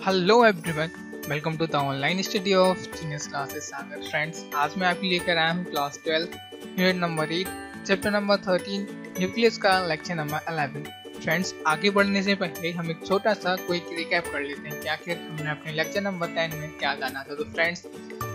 Hello everyone, welcome to the online study of genius classes Sagar. Friends, आज मैं आपके लेकर आया हूँ class 12 unit number 8 chapter number 13 nucleus का लेक्चर नंबर 11। फ्रेंड्स, आगे बढ़ने से पहले हम एक छोटा सा क्विक रिकैप कर लेते हैं कि आखिर हमने अपने लेक्चर नंबर 10 में क्या जाना था। तो फ्रेंड्स,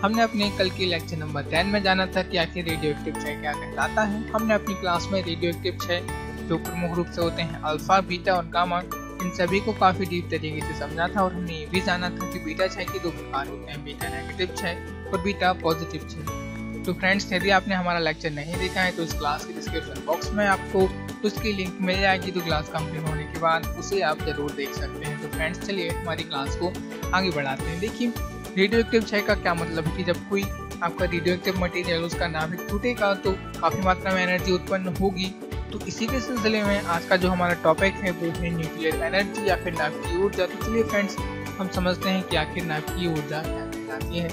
हमने अपने कल के लेक्चर नंबर 10 में जाना था कि आखिर रेडियो एक्टिव क्षय क्या कहलाता है। हमने अपनी क्लास में रेडियो एक्टिव क्षय जो प्रमुख रूप से होते हैं अल्फा, बीटा और गामा, इन सभी को काफी डीप तरीके से समझा था। और हमने ये भी जाना था कि बीटा क्षय के दो प्रकार होते हैं, बीटा नेगेटिव क्षय और बीटा पॉजिटिव क्षय। तो फ्रेंड्स, यदि आपने हमारा लेक्चर नहीं देखा है तो इस क्लास के डिस्क्रिप्शन बॉक्स में आपको उसकी लिंक मिल जाएगी। तो क्लास कंप्लीट होने के बाद उसे आप जरूर देख सकते हैं। तो फ्रेंड्स, चलिए हमारी क्लास को आगे बढ़ाते हैं। देखिए, रेडियो एक्टिव क्षय का क्या मतलब है कि जब कोई आपका रेडियो एक्टिव मटेरियल उसका नाभिक टूटेगा तो काफी मात्रा में एनर्जी उत्पन्न होगी। तो इसी के सिलसिले में आज का जो हमारा टॉपिक है वो है न्यूक्लियर एनर्जी या फिर नाभिकीय ऊर्जा। तो चलिए फ्रेंड्स, हम समझते हैं कि आखिर नाभिकीय ऊर्जा क्या कहलाती है।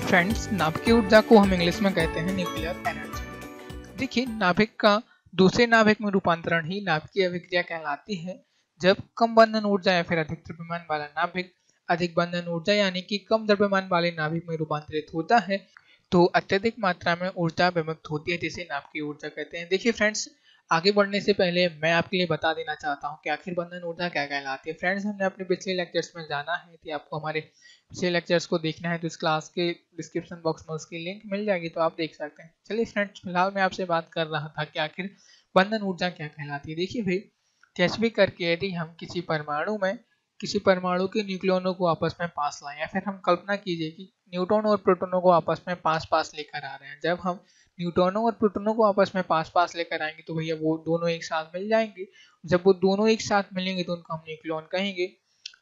फ्रेंड्स, नाभिकीय ऊर्जा को हम इंग्लिश में कहते हैं न्यूक्लियर एनर्जी। देखिए, नाभिक का दूसरे नाभिक में रूपांतरण ही नाभिकीय अभिक्रिया कहलाती है। जब कम बंधन ऊर्जा या फिर अधिक द्रव्यमान वाला नाभिक अधिक बंधन ऊर्जा यानी कि कम द्रव्यमान वाले नाभिक में रूपांतरित होता है तो अत्यधिक मात्रा में ऊर्जा विमुक्त होती है, जिसे नाभिकीय ऊर्जा कहते हैं। देखिए फ्रेंड्स, आगे बढ़ने से पहले मैं आपके लिए बता देना चाहता हूं कि आखिर बंधन ऊर्जा क्या कहलाती है। फ्रेंड्स, हमने अपने पिछले लेक्चर्स में जाना है कि आपको हमारे पिछले लेक्चर्स को देखना है तो इस क्लास के डिस्क्रिप्शन बॉक्स में उसकी लिंक मिल जाएगी, तो आप देख सकते हैं। चलिए फ्रेंड्स, फिलहाल मैं आपसे बात कर रहा था कि आखिर बंधन ऊर्जा क्या कहलाती है। देखिए भाई, कैसे भी करके यदि हम किसी परमाणु के न्यूक्लियनों को आपस में पास लाएं, या फिर हम कल्पना कीजिए कि न्यूट्रॉन और प्रोटॉनों को आपस में पास पास लेकर आ रहे हैं। जब हम न्यूट्रॉनों और प्रोटॉनों को आपस में पास पास लेकर आएंगे तो भैया वो दोनों एक साथ मिल जाएंगे। जब वो दोनों एक साथ मिलेंगे तो उनको हम न्यूक्लियन कहेंगे।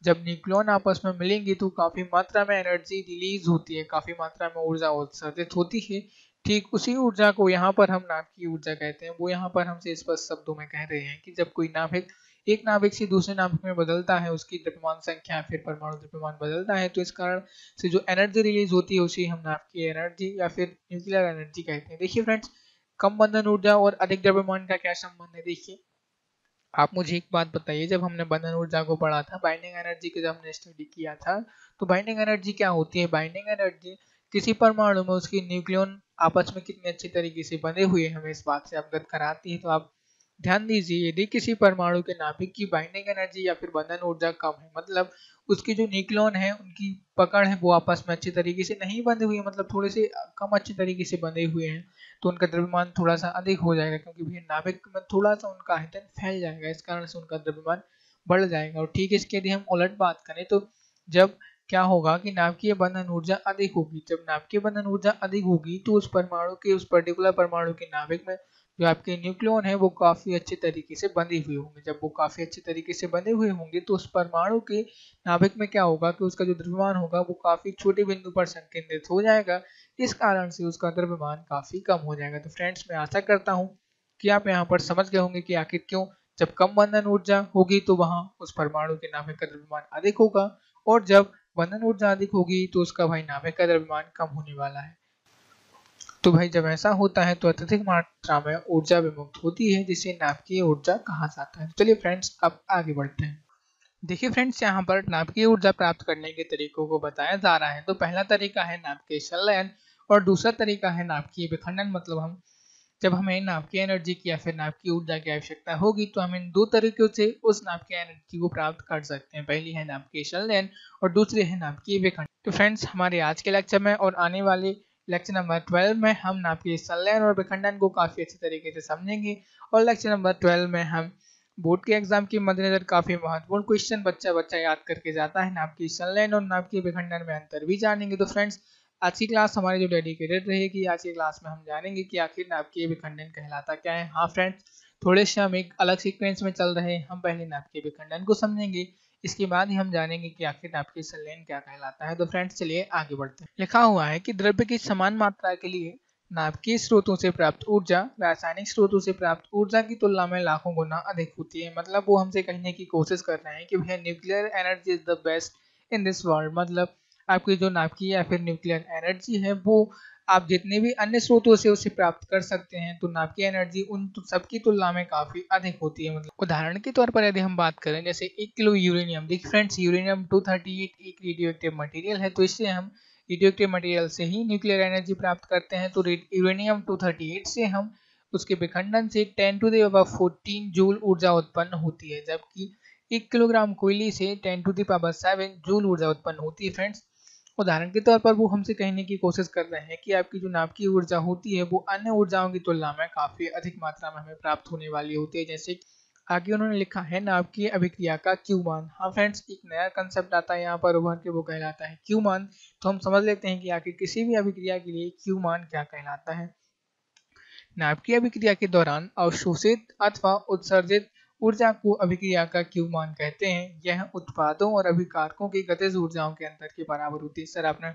जब न्यूक्लियन आपस में मिलेंगे तो काफी मात्रा में एनर्जी रिलीज होती है, काफी मात्रा में ऊर्जा उत्सर्जित होती है। ठीक उसी ऊर्जा को यहाँ पर हम नाभिकीय ऊर्जा कहते हैं। वो यहाँ पर हमसे स्पष्ट शब्दों में कह रहे हैं कि जब कोई नाभिक एक नाभिक से दूसरे नाभिक में बदलता है, उसकी द्रव्यमान संख्या फिर परमाणु द्रव्यमान बदलता है, तो इस कारण से जो एनर्जी रिलीज होती है उसे हम नाभिकीय एनर्जी या फिर न्यूक्लियर एनर्जी कहते हैं। देखिए फ्रेंड्स, कम बंधन ऊर्जा और अधिक द्रव्यमान का क्या संबंध है। देखिए, आप मुझे एक बात बताइए, जब हमने बंधन ऊर्जा को पढ़ा था, बाइंडिंग एनर्जी की जब हमने स्टडी किया था, तो बाइंडिंग एनर्जी क्या होती है। बाइंडिंग एनर्जी किसी परमाणु में उसके न्यूक्लियन आपस में कितने अच्छे तरीके से बंधे हुए हमें इस बात से अवगत कराती है। तो आप ध्यान दीजिए, यदि किसी परमाणु के नाभिक की बाइंडिंग एनर्जी या फिर बंधन ऊर्जा कम है, मतलब उसके जो न्यूक्लियन है उनकी पकड़ है वो आपस में अच्छे तरीके से नहीं बंधे हुए, मतलब थोड़े से कम अच्छे तरीके से बंधे हुए हैं, तो उनका द्रव्यमान थोड़ा सा अधिक हो जाएगा, क्योंकि भैया नाभिक में थोड़ा सा उनका आयतन फैल जाएगा, इस कारण से उनका द्रव्यमान बढ़ जाएगा। और ठीक है, इसके यदि हम उलट बात करें तो जब क्या होगा कि नाभिकीय बंधन ऊर्जा अधिक होगी। जब नाभिकीय बंधन ऊर्जा अधिक होगी तो उस परमाणु के उस पर्टिकुलर परमाणु के नाभिक में जो आपके न्यूक्लियन है वो काफी अच्छे तरीके से बंधे हुए होंगे। जब वो काफी अच्छे तरीके से बंधे हुए होंगे तो उस परमाणु के नाभिक में क्या होगा कि उसका जो द्रव्यमान होगा वो काफी छोटे बिंदु पर संकेंद्रित हो जाएगा। इस कारण से उसका द्रव्यमान काफी कम हो जाएगा। तो फ्रेंड्स, मैं आशा करता हूँ कि आप यहाँ पर समझ गए होंगे कि आखिर क्यों जब कम बंधन ऊर्जा होगी तो वहां उस परमाणु के नाभिक का द्रव्यमान अधिक होगा, और जब बंधन ऊर्जा अधिक होगी तो उसका भाई नाभिक का द्रव्यमान कम होने वाला है। तो भाई, जब ऐसा होता है तो अत्यधिक मात्रा में ऊर्जा विमुक्त होती है, जिसे नाभिकीय ऊर्जा कहा जाता है। चलिए फ्रेंड्स, अब आगे बढ़ते हैं। देखिए फ्रेंड्स, यहाँ पर नाभिकीय ऊर्जा प्राप्त करने के तरीकों को बताया जा रहा है। तो पहला तरीका है नाभिकीय संलयन और दूसरा तरीका है नाभिकीय विखंडन। मतलब हम जब हमें नाभिकीय एनर्जी की या फिर नाभिकीय ऊर्जा की आवश्यकता होगी तो हम इन दो तरीकों से उस नाभिकीय एनर्जी को प्राप्त कर सकते हैं। पहली है नाभिकीय संलयन और दूसरी है नाभिकीय विखंडन। तो फ्रेंड्स, हमारे आज के लेक्चर में और आने वाले लेक्चर नंबर 12 में हम नाभिकीय संलयन और विखंडन को काफी अच्छे तरीके से समझेंगे। और लेक्चर नंबर 12 में हम बोर्ड के एग्जाम के मद्देनजर काफी महत्वपूर्ण क्वेश्चन बच्चा याद करके जाता है, नाभिकीय संलयन और नाभिकीय विखंडन में अंतर भी जानेंगे। तो फ्रेंड्स, आज की क्लास हमारी जो डेडिकेटेड रहेगी, आज की क्लास में हम जानेंगे कि आखिर नाभिकीय विखंडन कहलाता क्या है। हाँ फ्रेंड्स, थोड़े से हम एक अलग सीक्वेंस में चल रहे हैं। हम पहले नाभिकीय विखंडन को समझेंगे, इसके बाद ही हम जानेंगे कि आखिर नाभिकीय संलयन क्या कहलाता है। तो फ्रेंड्स, चलिए आगे बढ़ते हैं। लिखा हुआ है कि द्रव्य की समान मात्रा के लिए नाभिकीय स्रोतों से प्राप्त ऊर्जा रासायनिक स्रोतों से प्राप्त ऊर्जा की तुलना में लाखों गुना अधिक होती है। मतलब वो हमसे कहने की कोशिश कर रहे हैं कि भैया nuclear energy is the best in this world. मतलब आपकी जो नाभिकीय या फिर न्यूक्लियर एनर्जी है वो आप जितने भी अन्य स्रोतों से उसे प्राप्त कर सकते हैं, तो नाभिकीय एनर्जी उन सबकी तुलना में काफी अधिक होती है। मतलब उदाहरण के तौर पर यदि हम बात करें जैसे 1 किलो यूरेनियम, देखिए फ्रेंड्स यूरेनियम 238 एक रेडियो एक्टिव मटेरियल है, तो इससे हम रेडियो एक्टिव मटेरियल से ही न्यूक्लियर एनर्जी प्राप्त करते हैं। तो यूरेनियम 238 से हम उसके विखंडन से 10⁻14 जूल ऊर्जा उत्पन्न होती है, जबकि 1 किलोग्राम कोयले से 10⁻7 जूल ऊर्जा उत्पन्न होती है। फ्रेंड्स उदाहरण के तौर पर वो हमसे कहने की कोशिश कर रहे हैं कि आपकी जो नाभिकीय ऊर्जा होती है वो अन्य ऊर्जाओं की तुलना में काफी अधिक मात्रा में हमें प्राप्त होने वाली होती है। जैसे आगे उन्होंने लिखा है नाभिकीय अभिक्रिया का क्यू मान। हाँ फ्रेंड्स, एक नया कंसेप्ट आता है यहाँ पर उभर के, वो कहलाता है क्यू मान। तो हम समझ लेते हैं कि आखिर किसी भी अभिक्रिया के लिए क्यू मान क्या कहलाता है। नाभिकीय अभिक्रिया के दौरान अवशोषित अथवा उत्सर्जित ऊर्जा को अभिक्रिया का क्यू मान कहते हैं। यह उत्पादों और अभिकारकों की गतिज ऊर्जाओं के अंतर के बराबर होती है। सर आपने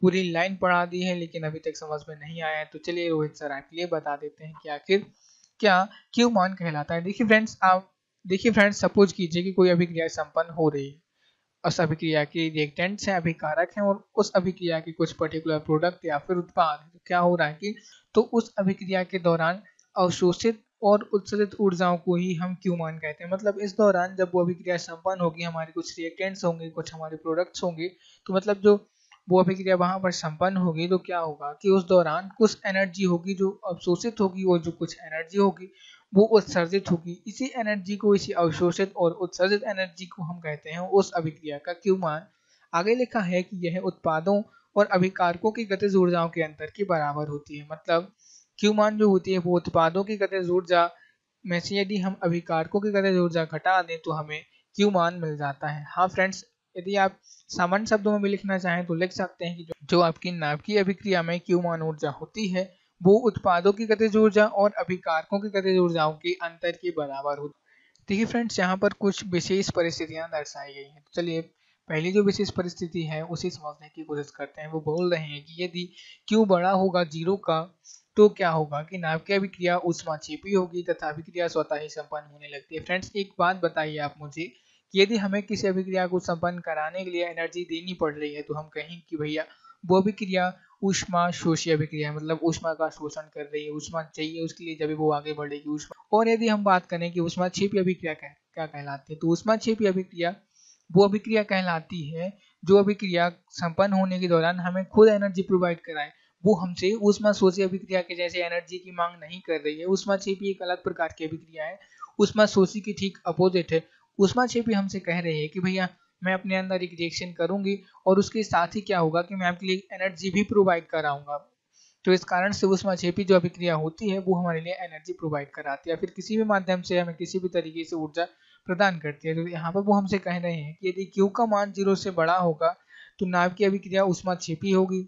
पूरी लाइन पढ़ा दी है लेकिन अभी तक समझ में नहीं आया है, तो चलिए रोहित सर आपके लिए बता देते हैं कि आखिर क्या क्यू मान कहलाता है। देखिए फ्रेंड्स सपोज कीजिए कि कोई अभिक्रिया संपन्न हो रही है, उस अभिक्रिया के रिएक्टेंट्स हैं, अभिकारक हैं और उस अभिक्रिया के कुछ पर्टिकुलर प्रोडक्ट या फिर उत्पाद है। तो क्या हो रहा है कि तो उस अभिक्रिया के दौरान अवशोषित और उत्सर्जित ऊर्जाओं को ही हम क्यू मान कहते हैं। मतलब इस दौरान जब वो अभिक्रिया संपन्न होगी, हमारे कुछ रिएक्टेंट्स होंगे, कुछ हमारे प्रोडक्ट्स होंगे, तो मतलब जो वो अभिक्रिया वहां पर संपन्न होगी तो क्या होगा कि उस दौरान कुछ एनर्जी होगी जो अवशोषित होगी और जो कुछ एनर्जी होगी वो उत्सर्जित होगी। इसी एनर्जी को, इसी अवशोषित और उत्सर्जित एनर्जी को हम कहते हैं उस अभिक्रिया का क्यू मान। आगे लिखा है कि यह उत्पादों और अभिकारकों की गतिज ऊर्जाओं के अंतर के बराबर होती है। मतलब क्यू मान जो होती है वो उत्पादों की गतिज ऊर्जा में से यदि हम अभिकारकों की गतिज ऊर्जा घटा दें तो हमें क्यू मान मिल जाता है। हाँ फ्रेंड्स, यदि आप सामान्य शब्दों में भी लिखना चाहें तो लिख सकते हैं कि जो आपकी नाभिकीय अभिक्रिया में क्यू मान ऊर्जा होती है वो उत्पादों की गतिज ऊर्जा और अभिकारकों की गतिज ऊर्जाओं के अंतर के बराबर होती है। देखिए फ्रेंड्स, यहाँ पर कुछ विशेष परिस्थितियां दर्शाई गई हैं। तो चलिए पहली जो विशेष परिस्थिति है उसे समझने की कोशिश करते हैं। वो बोल रहे हैं कि यदि Q बड़ा होगा 0 का तो क्या होगा कि नाभिकीय अभिक्रिया ऊष्माक्षेपी होगी तथा अभिक्रिया स्वतः ही संपन्न होने लगती है। फ्रेंड्स एक बात बताइए आप मुझे कि यदि हमें किसी अभिक्रिया को संपन्न कराने के लिए एनर्जी देनी पड़ रही है तो हम कहें कि भैया वो अभिक्रिया ऊष्मा शोषी अभिक्रिया है, मतलब ऊष्मा का शोषण कर रही है, ऊष्मा चाहिए उसके लिए जब वो आगे बढ़ेगी ऊष्मा। और यदि हम बात करें कि ऊष्माक्षेपी अभिक्रिया क्या कहलाती है, तो ऊष्माक्षेपी अभिक्रिया वो अभिक्रिया कहलाती है जो अभिक्रिया संपन्न होने के दौरान हमें खुद एनर्जी प्रोवाइड कराए। वो हमसे ऊष्मा शोषी अभिक्रिया के जैसे एनर्जी की मांग नहीं कर रही है। ऊष्माक्षेपी एक अलग प्रकार की अभिक्रिया है, ऊष्मा शोषी की ठीक अपोजिट है। ऊष्माक्षेपी हमसे कह रहे हैं कि भैया मैं अपने अंदर एक रिएक्शन करूंगी और उसके साथ ही क्या होगा कि मैं आपके लिए एनर्जी भी प्रोवाइड कराऊंगा। तो इस कारण से ऊष्माक्षेपी जो अभिक्रिया होती है वो हमारे लिए एनर्जी प्रोवाइड कराती है, फिर किसी भी माध्यम से हमें किसी भी तरीके से ऊर्जा प्रदान करती है। तो यहाँ पर वो हमसे कह रहे हैं कि यदि Q का मान 0 से बड़ा होगा तो नाभिकीय अभिक्रिया ऊष्माक्षेपी होगी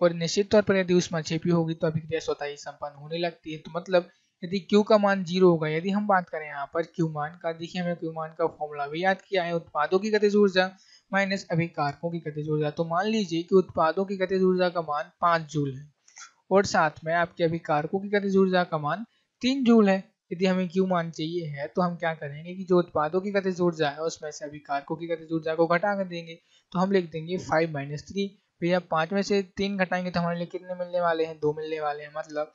और निश्चित तौर पर यदि ऊष्माक्षेपी होगी तो अभिक्रिया स्वतः ही संपन्न होने लगती है। तो मतलब यदि Q का मान 0 होगा, यदि हम बात करें यहाँ पर Q मान का, देखिए हमें Q मान का फॉर्मूला भी याद किया है, उत्पादों की गतिज ऊर्जा माइनस अभिकारकों की गतिज ऊर्जा। तो मान लीजिए कि उत्पादों की गतिज ऊर्जा का मान 5 जूल है और साथ में आपके अभिकारकों की गतिज ऊर्जा का मान 3 जूल है। यदि हमें Q मान चाहिए है तो हम क्या करेंगे कि जो उत्पादों की गतिज ऊर्जा है उसमें से अभिकारकों की गतिज ऊर्जा को घटा कर देंगे। तो हम लिख देंगे 5 - 3। भैया 5 में से 3 घटाएंगे तो हमारे लिए कितने मिलने वाले हैं, 2 मिलने वाले हैं। मतलब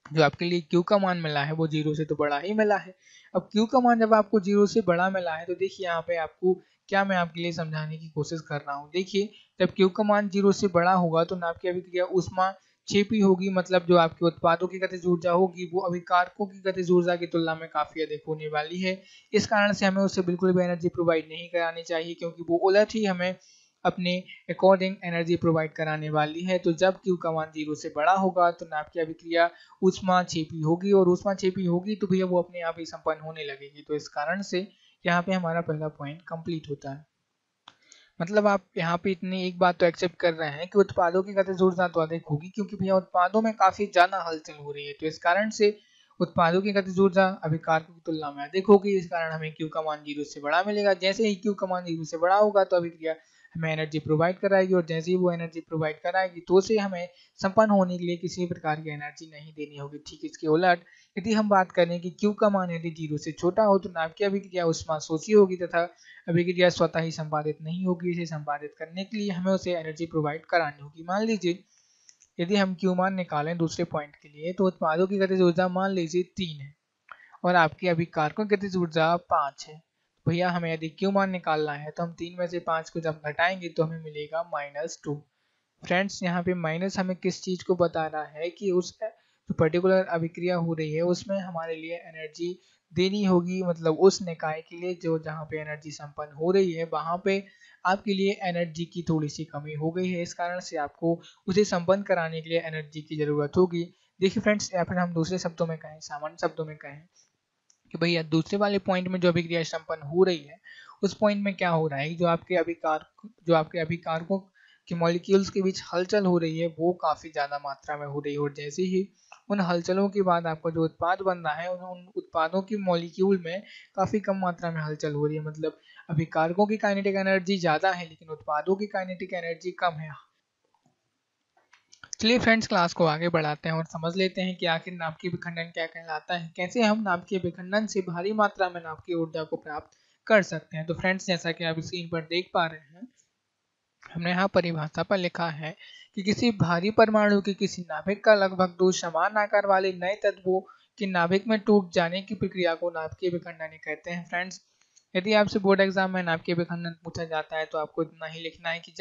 जो आपके लिए Q का मान मिला है वो 0 से तो बड़ा ही मिला है। अब Q का मान जब आपको 0 से बड़ा मिला है तो देखिए यहाँ पे आपको क्या मैं आपके लिए समझाने की कोशिश कर रहा हूँ। देखिए जब Q का मान 0 से बड़ा होगा तो नाभिकीय अभिक्रिया ऊष्माक्षेपी होगी, मतलब जो आपके उत्पादों की गतिज ऊर्जा होगी वो अभिकारकों की गतिज ऊर्जा की तुलना में काफी अधिक होने वाली है। इस कारण से हमें उससे बिल्कुल भी एनर्जी प्रोवाइड नहीं करानी चाहिए क्योंकि वो उलट ही हमें अपने अकॉर्डिंग एनर्जी प्रोवाइड कराने वाली है। तो जब Q का मान 0 से बड़ा होगा तो नाभिकीय अभिक्रिया ऊष्माक्षेपी होगी और ऊष्माक्षेपी होगी तो भैया वो अपने आप ही संपन्न होने लगेगी। तो इस कारण से यहाँ पे हमारा पहला पॉइंट कंप्लीट होता है। मतलब आप यहाँ पे इतनी एक बात तो एक्सेप्ट कर रहे हैं कि उत्पादों की गतिज ऊर्जा तो अधिक होगी क्योंकि भैया उत्पादों में काफी ज्यादा हलचल हो रही है। तो इस कारण से उत्पादों की गतिज ऊर्जा अभिकारकों की तुलना में अधिक होगी। इस कारण हमें Q का मान 0 से बड़ा मिलेगा। जैसे ही Q का मान 0 से बड़ा होगा तो अभिक्रिया हमें एनर्जी प्रोवाइड कराएगी और जैसे ही वो एनर्जी प्रोवाइड कराएगी तो उसे हमें संपन्न होने के लिए किसी प्रकार की एनर्जी नहीं देनी होगी। ठीक इसके उलट यदि हम बात करें कि Q का मान यदि 0 से छोटा हो तो नाभिकीय अभिक्रिया ऊष्माशोषी होगी तथा अभिक्रिया स्वतः ही संपादित नहीं होगी। इसे संपादित करने के लिए हमें उसे एनर्जी प्रोवाइड करानी होगी। मान लीजिए यदि हम Q मान निकालें दूसरे पॉइंट के लिए तो उत्पादों की गतिज ऊर्जा मान लीजिए 3 है और आपकी अभिकारकों की गतिज ऊर्जा 5 है। भैया हमें यदि Q मान निकालना है तो हम 3 में से 5 को जब घटाएंगे तो हमें मिलेगा -2। फ्रेंड्स यहाँ पे माइनस हमें किस चीज़ को बता रहा है कि उस जो पर्टिकुलर अभिक्रिया हो रही है उसमें हमारे लिए एनर्जी देनी होगी, मतलब उस निकाय के लिए जो जहाँ पे एनर्जी संपन्न हो रही है वहाँ पे आपके लिए एनर्जी की थोड़ी सी कमी हो गई है। इस कारण से आपको उसे संपन्न कराने के लिए एनर्जी की ज़रूरत होगी। देखिए फ्रेंड्स, या फिर हम दूसरे शब्दों में कहें, सामान्य शब्दों में कहें कि भैया दूसरे वाले पॉइंट में जो अभिक्रिया संपन्न हो रही है उस पॉइंट में क्या हो रहा है, जो आपके अभिकारकों के मॉलिक्यूल्स के बीच हलचल हो रही है वो काफ़ी ज़्यादा मात्रा में हो रही है और जैसे ही उन हलचलों के बाद आपका जो उत्पाद बन रहा है उन उत्पादों की मॉलिक्यूल में काफ़ी कम मात्रा में हलचल हो रही है। मतलब अभिकारकों की काइनेटिक एनर्जी ज़्यादा है लेकिन उत्पादों की काइनेटिक एनर्जी कम है। चलिए फ्रेंड्स, क्लास को आगे बढ़ाते हैं और समझ लेते हैं कि आखिर नाभिकीय विखंडन क्या कहलाता है, कैसे हम नाभिकीय विखंडन से भारी मात्रा में नाभिकीय ऊर्जा को प्राप्त कर सकते हैं। तो फ्रेंड्स, जैसा कि आप स्क्रीन पर देख पा रहे हैं, हमने यहाँ परिभाषा पर लिखा है कि किसी भारी परमाणु के किसी नाभिक का लगभग 2 समान आकार वाले नए तत्वों के नाभिक में टूट जाने की प्रक्रिया को नाभिकीय विखंडन कहते हैं। फ्रेंड्स, यदि आपसे बोर्ड एग्जाम में नाभिकीय विखंडन पूछा जाता है तो आपको इतना ही लिखना है कि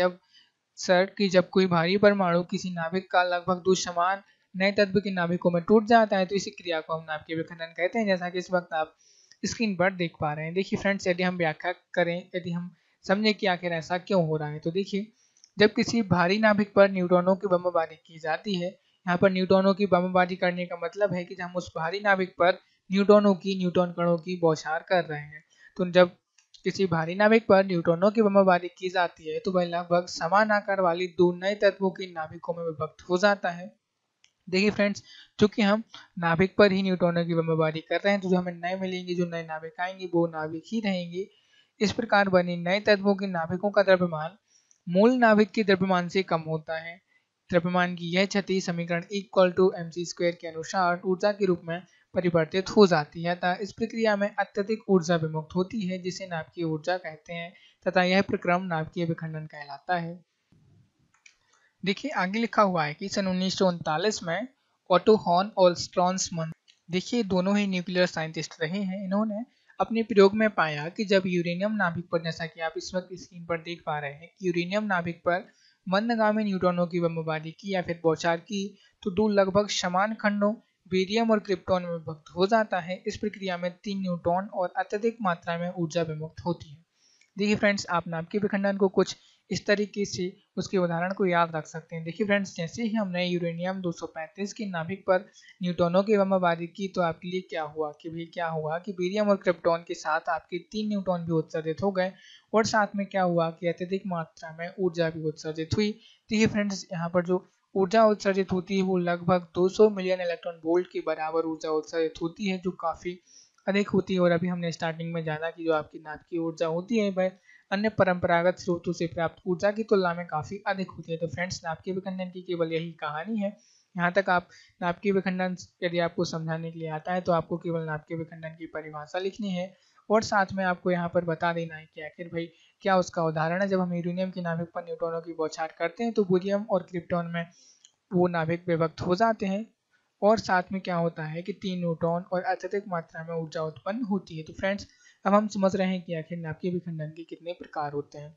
जब कोई भारी परमाणु किसी नाभिक का लगभग 2 समान नए तत्व के नाभिकों में टूट जाता है तो इसी क्रिया को हम नाभिकीय विखंडन कहते हैं, जैसा कि इस वक्त आप स्क्रीन पर देख पा रहे हैं। देखिए फ्रेंड्स, यदि हम व्याख्या करें, यदि हम समझे कि आखिर ऐसा क्यों हो रहा है, तो देखिए जब किसी भारी नाभिक पर न्यूट्रॉनों की बमबारी की जाती है, यहाँ पर न्यूट्रॉनों की बमबारी करने का मतलब है कि हम उस भारी नाभिक पर न्यूट्रॉन कणों की बौछार कर रहे हैं। तो जब किसी भारी नाभिक पर न्यूट्रॉनों की बमबारी की जाती है तो वह लगभग समान आकार वाली 2 नए तत्वों के नाभिकों में विभक्त हो जाता है। देखिए फ्रेंड्स, चूंकि हम नाभिक पर ही न्यूट्रॉनों की बमबारी कर रहे हैं तो जो हमें नए मिलेंगे, जो नए नाभिक आएंगे वो नाभिक ही रहेंगे। इस प्रकार बने नए तत्वों के नाभिकों का द्रव्यमान मूल नाभिक के द्रव्यमान से कम होता है। द्रव्यमान की यह क्षति समीकरण इक्वल टू mc² के अनुसार ऊर्जा के रूप में परिवर्तित हो जाती है तथा इस प्रक्रिया में अत्यधिक ऊर्जा विमुक्त होती है जिसे नाभिकीय ऊर्जा कहते हैं तथा यह प्रक्रम नाभिकीय विखंडन कहलाता है। देखिए आगे लिखा हुआ है कि सन 1939 में ऑटो हॉर्न और स्ट्रॉन्समन, देखिए दोनों ही न्यूक्लियर साइंटिस्ट रहे हैं, इन्होंने अपने प्रयोग में पाया कि जब यूरेनियम नाभिक पर, जैसा कि आप इस वक्त स्क्रीन पर देख पा रहे हैं, कि यूरेनियम नाभिक पर मंदगामी न्यूट्रॉनों की बमबारी की या फिर बौछार की तो 2 लगभग समान खंडों बेरियम और क्रिप्टॉन में विभक्त हो जाता है। इस प्रक्रिया में 3 न्यूट्रॉन और अत्यधिक मात्रा में ऊर्जा विमुक्त होती है। देखिए फ्रेंड्स, आप नाभिकीय विखंडन को कुछ इस तरीके से उसके उदाहरण को याद रख सकते हैं। देखिए फ्रेंड्स, जैसे ही हमने यूरेनियम 235 के नाभिक पर न्यूट्रॉनों की बमबारी की तो आपके लिए क्या हुआ कि बेरियम और क्रिप्टॉन के साथ आपके 3 न्यूट्रॉन भी उत्सर्जित हो गए और साथ में क्या हुआ कि अत्यधिक मात्रा में ऊर्जा भी उत्सर्जित हुई। देखिए फ्रेंड्स, यहाँ पर जो ऊर्जा उत्सर्जित होती है वो लगभग 200 मिलियन इलेक्ट्रॉन वोल्ट के बराबर ऊर्जा उत्सर्जित होती है, जो काफ़ी अधिक होती है। और अभी हमने स्टार्टिंग में जाना कि जो आपकी नाभिकीय ऊर्जा होती है वह अन्य परंपरागत स्रोतों से प्राप्त ऊर्जा की तुलना में काफ़ी अधिक होती है। तो फ्रेंड्स, नाभिकीय विखंडन की केवल यही कहानी है। यहाँ तक आप नाभिकीय विखंडन यदि आपको समझाने के लिए आता है तो आपको केवल नाभिकीय विखंडन की परिभाषा लिखनी है और साथ में आपको यहाँ पर बता देना है कि आखिर भाई क्या उसका उदाहरण है। जब हम यूरेनियम के नाभिक पर न्यूट्रॉनों की बौछार करते हैं तो बेरियम और क्रिप्टॉन में वो नाभिक विभक्त हो जाते हैं और साथ में क्या होता है कि 3 न्यूट्रॉन और अत्यधिक मात्रा में ऊर्जा उत्पन्न होती है। तो फ्रेंड्स, अब हम समझ रहे हैं कि आखिर नाभिकीय विखंडन के कितने प्रकार होते हैं।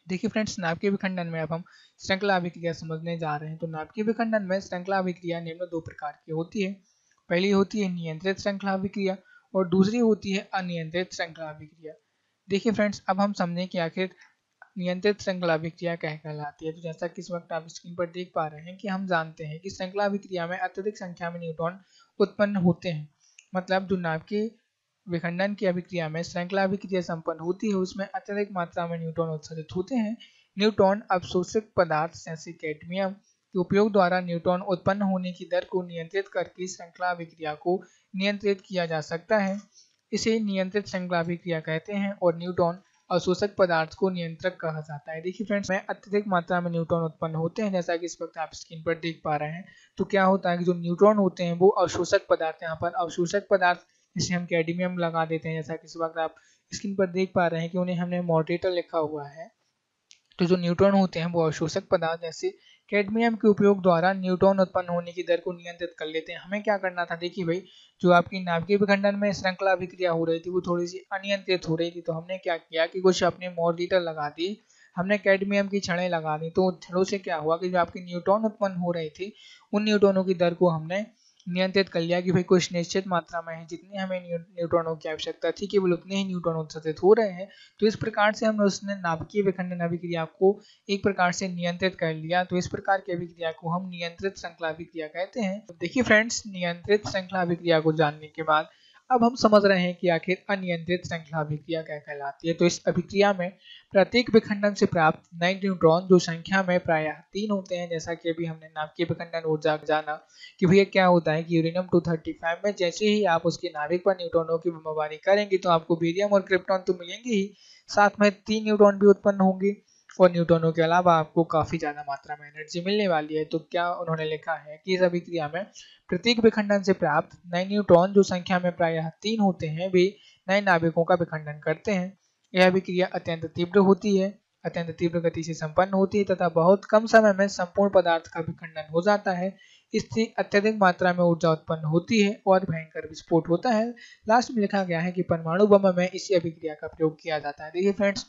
देखिए फ्रेंड्स, नाभिकीय विखंडन में अब हम श्रृंखला अभिक्रिया समझने जा रहे हैं। तो नाभिकीय विखंडन में श्रृंखला अभिक्रिया निम्न 2 प्रकार की होती है। पहली होती है नियंत्रित श्रृंखला अभिक्रिया और दूसरी होती है अनियंत्रित श्रृंखला अभिक्रिया। देखिए फ्रेंड्स, अब हम समझें कि आखिर नियंत्रित श्रृंखला अभिक्रिया क्या कहलाती है। तो जैसा कि इस वक्त आप स्क्रीन पर देख पा रहे हैं कि हम जानते हैं कि श्रृंखला अभिक्रिया में अत्यधिक संख्या में न्यूट्रॉन उत्पन्न होते हैं। मतलब जो नाभिकीय विखंडन की अभिक्रिया में श्रृंखला अभिक्रिया संपन्न होती है उसमें अत्यधिक मात्रा में न्यूट्रॉन उत्सर्जित होते हैं। न्यूट्रॉन अवशोषक पदार्थ जैसे कैडमियम के उपयोग द्वारा न्यूट्रॉन उत्पन्न होने की दर को नियंत्रित करके श्रृंखला अभिक्रिया को नियंत्रित किया जा सकता है। इसे नियंत्रित श्रृंखला अभिक्रिया कहते हैं और न्यूट्रॉन अवशोषक पदार्थ को नियंत्रक कहा जाता है। देखिए फ्रेंड्स, में अत्यधिक मात्रा में न्यूट्रॉन उत्पन्न होते हैं, जैसा कि इस वक्त आप स्क्रीन पर देख पा रहे हैं। तो क्या होता है कि जो न्यूट्रॉन होते हैं वो अवशोषक पदार्थ, यहाँ पर अवशोषक पदार्थ जिसे हम कैडमियम लगा देते हैं, जैसा कि इस वक्त आप स्क्रीन पर देख पा रहे हैं कि उन्हें हमने मॉडरेटर लिखा हुआ है। तो जो न्यूट्रॉन होते हैं वो अवशोषक पदार्थ जैसे कैडमियम के उपयोग द्वारा न्यूट्रॉन उत्पन्न होने की दर को नियंत्रित कर लेते हैं। हमें क्या करना था, देखिए भाई, जो आपकी नाभिकीय विखंडन में श्रृंखला अभिक्रिया हो रही थी वो थोड़ी सी अनियंत्रित हो रही थी, तो हमने क्या किया कि कुछ अपने मॉडरेटर लगा दिए, हमने कैडमियम की छड़ें लगा दी। तो छड़ों से क्या हुआ कि जो आपके न्यूट्रॉन उत्पन्न हो रहे थे उन न्यूट्रॉनों की दर को हमने नियंत्रित कर लिया कि भाई कुछ निश्चित मात्रा में है, जितनी हमें न्यूट्रॉनों की आवश्यकता थी केवल उतने ही न्यूट्रॉन उत्सर्जित हो रहे हैं। तो इस प्रकार से हमने उसने नाभिकीय विखंडन अभिक्रिया को एक प्रकार से नियंत्रित कर लिया। तो इस प्रकार की अभिक्रिया को हम नियंत्रित श्रृंखला अभिक्रिया कहते हैं। तो देखिए फ्रेंड्स, नियंत्रित श्रृंखला अभिक्रिया को जानने के बाद अब हम समझ रहे हैं कि आखिर अनियंत्रित श्रृंखला अभिक्रिया क्या कहलाती है। तो इस अभिक्रिया में प्रत्येक विखंडन से प्राप्त नए न्यूट्रॉन जो संख्या में प्रायः 3 होते हैं, जैसा कि अभी हमने नाभिकीय विखंडन ऊर्जा जाना कि भैया क्या होता है कि यूरेनियम 235 में जैसे ही आप उसके नाभिक पर न्यूट्रॉनों की बमबारी करेंगे तो आपको बेरियम और क्रिप्टॉन तो मिलेंगे ही, साथ में 3 न्यूट्रॉन भी उत्पन्न होंगे और न्यूट्रॉनों के अलावा आपको काफी ज्यादा मात्रा में एनर्जी मिलने वाली है। तो क्या उन्होंने लिखा है कि इस अभिक्रिया में प्रत्येक विखंडन से प्राप्त नए न्यूट्रॉन जो संख्या में प्रायः 3 होते हैं वे नए नाभिकों का विखंडन करते हैं। यह अभिक्रिया अत्यंत तीव्र होती है, अत्यंत तीव्र गति से संपन्न होती है तथा बहुत कम समय में संपूर्ण पदार्थ का विखंडन हो जाता है। इससे अत्यधिक मात्रा में ऊर्जा उत्पन्न होती है और भयंकर विस्फोट होता है। लास्ट में लिखा गया है कि परमाणु बम में इसी अभिक्रिया का प्रयोग किया जाता है। देखिए फ्रेंड्स,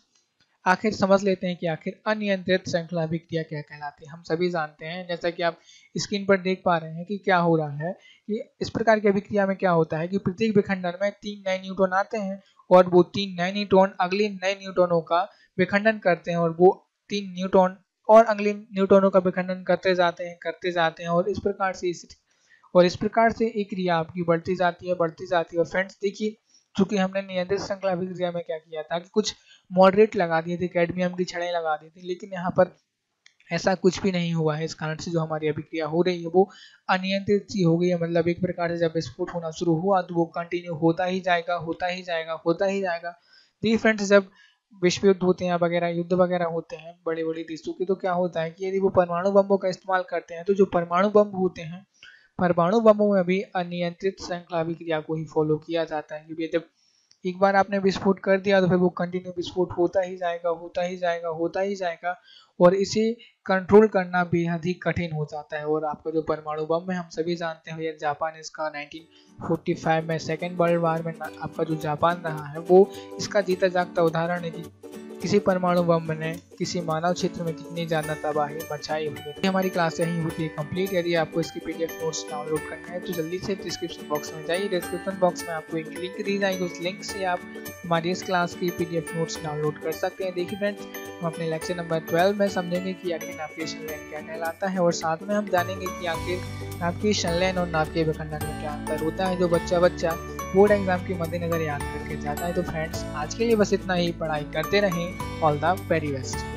आखिर समझ लेते हैं कि आखिर अनियंत्रित श्रृंखला अभिक्रिया क्या कहलाती है। हम सभी जानते हैं, जैसा कि आप स्क्रीन पर देख पा रहे हैं कि क्या हो रहा है कि इस प्रकार की अभिक्रिया में क्या होता है कि प्रत्येक विखंडन में 3 नए न्यूट्रॉन आते हैं और वो 3 नए न्यूट्रॉन अगले नए न्यूट्रॉनों का विखंडन करते हैं और वो 3 न्यूट्रॉन और अगले न्यूट्रॉनों का विखंडन करते जाते हैं और इस प्रकार से एक क्रिया आपकी बढ़ती जाती है और फ्रेंड्स देखिए, चूंकि हमने नियंत्रित श्रृंखला अभिक्रिया में क्या किया था कि कुछ मॉडरेट लगा दिए थे, कैडमियम की छड़ें लगा दी थी, लेकिन यहाँ पर ऐसा कुछ भी नहीं हुआ है। इस कारण से जो हमारी अभिक्रिया हो रही है वो अनियंत्रित सी हो गई है। मतलब एक प्रकार से जब विस्फोट होना शुरू हुआ तो वो कंटिन्यू होता ही जाएगा। देखिए फ्रेंड्स, जब विश्व युद्ध होते हैं वगैरह, युद्ध वगैरह होते हैं बड़े बड़े देशों के, तो क्या होता है कि यदि वो परमाणु बमों का इस्तेमाल करते हैं तो जो परमाणु बम होते हैं, परमाणु बमों में भी अनियंत्रित श्रृंखला अभिक्रिया को ही फॉलो किया जाता है, क्योंकि जब एक बार आपने विस्फोट कर दिया तो फिर वो कंटिन्यू विस्फोट होता ही जाएगा और इसे कंट्रोल करना बेहद ही कठिन हो जाता है। और आपका जो परमाणु बम है, हम सभी जानते हैं भैया, जापान इसका 1945 में सेकेंड वर्ल्ड वार में आपका जो जापान रहा है वो इसका जीता जागता उदाहरण है कि किसी परमाणु बम ने किसी मानव क्षेत्र में कितनी ज्यादा तबाही मचाई हुई है। हमारी क्लास यही होती है कंप्लीट। यदि आपको इसकी पीडीएफ नोट्स डाउनलोड करना है तो जल्दी से डिस्क्रिप्शन बॉक्स में जाइए। डिस्क्रिप्शन बॉक्स में आपको एक लिंक दी जाएगी, उस लिंक से आप हमारी इस क्लास की पीडीएफ नोट्स डाउनलोड कर सकते हैं। देखिए फ्रेंड्स, हम अपने लेक्चर नंबर 12 में समझेंगे कि आखिर नाभिकीय संलयन क्या कहलाता है और साथ में हम जानेंगे कि आखिर नाभिकीय संलयन और नाभिकीय विखंडन में क्या अंतर होता है, जो बच्चा बोर्ड एग्जाम के मद्देनजर याद करके जाता है। तो फ्रेंड्स, आज के लिए बस इतना ही। पढ़ाई करते रहें। All the very best.